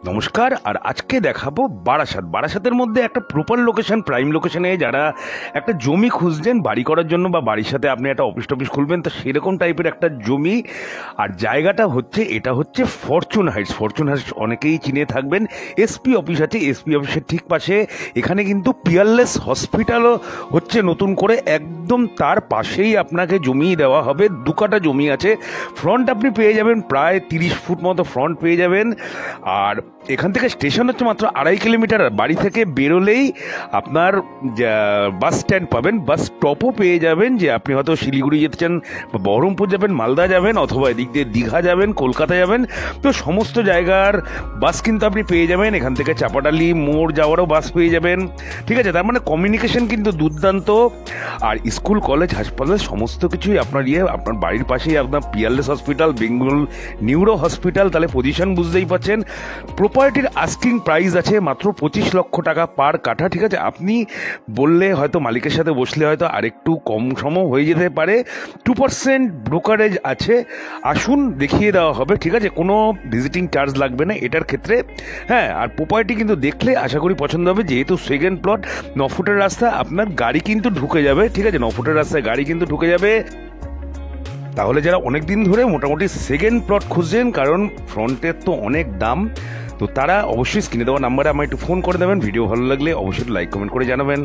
নমস্কার। আর আজকে দেখাবো বারাসাতের মধ্যে একটা প্রপার লোকেশন, প্রাইম লোকেশনে যারা একটা জমি খুঁজছেন বাড়ি করার জন্য, বা বাড়ির সাথে আপনি একটা অফিস টফিস খুলবেন, তো সেরকম টাইপের একটা জমি। আর জায়গাটা হচ্ছে, এটা হচ্ছে ফরচুন হাইটস। অনেকেই চিনে থাকবেন। এসপি অফিস আছে, এসপি অফিসের ঠিক পাশে এখানে কিন্তু পিয়ারলেস হসপিটালও হচ্ছে নতুন করে, একদম তার পাশেই আপনাকে জমি দেওয়া হবে। 2 কাঠা জমি আছে। ফ্রন্ট আপনি পেয়ে যাবেন প্রায় 30 ফুট মতো ফ্রন্ট পেয়ে যাবেন। আর এখান থেকে স্টেশন হচ্ছে মাত্র 2.5 কিলোমিটার। বাড়ি থেকে বেরোলেই আপনার বাস স্ট্যান্ড পাবেন, বাস স্টপও পেয়ে যাবেন, যে আপনি হয়তো শিলিগুড়ি যেতে চান বা বহরমপুর যাবেন, মালদা যাবেন, অথবা এদিক দিয়ে দীঘা যাবেন, কলকাতা যাবেন, তো সমস্ত জায়গার বাস কিন্তু আপনি পেয়ে যাবেন। এখান থেকে চাপাডালি মোড় যাওয়ারও বাস পেয়ে যাবেন। ঠিক আছে, তার মানে কমিউনিকেশন কিন্তু দুর্দান্ত। আর স্কুল, কলেজ, হাসপাতাল সমস্ত কিছুই আপনার আপনার বাড়ির পাশেই। আপনার Peerless hospital, Bengal neuro hospital, তাহলে পজিশন বুঝতেই পারছেন। প্রপার্টির আস্কিং প্রাইস আছে মাত্র 25 লক্ষ টাকা পার কাঠা। ঠিক আছে, আপনি বললে হয়তো মালিকের সাথে বসলে হয়তো আরেকটু কম সম হয়ে যেতে পারে। 2% ব্রোকারেজ আছে। আসুন, দেখিয়ে দেওয়া হবে। ঠিক আছে, কোনো ভিজিটিং চার্জ লাগবে না এটার ক্ষেত্রে। হ্যাঁ, আর প্রপার্টি কিন্তু দেখলে আশা করি পছন্দ হবে, যেহেতু সেকেন্ড প্লট, 9 ফুটের রাস্তা, আপনার গাড়ি কিন্তু ঢুকে যাবে। ঠিক আছে, 9 ফুটের রাস্তায় গাড়ি কিন্তু ঢুকে যাবে। তাহলে যারা অনেক দিন ধরে মোটামুটি সেকেন্ড প্লট খুঁজছেন, কারণ ফ্রন্টের তো অনেক দাম, তো তারা অবশ্যই স্ক্রিনে দেওয়া নাম্বারে আমায় একটু ফোন করে দেবেন। ভিডিও ভালো লাগলে অবশ্যই লাইক কমেন্ট করে জানাবেন।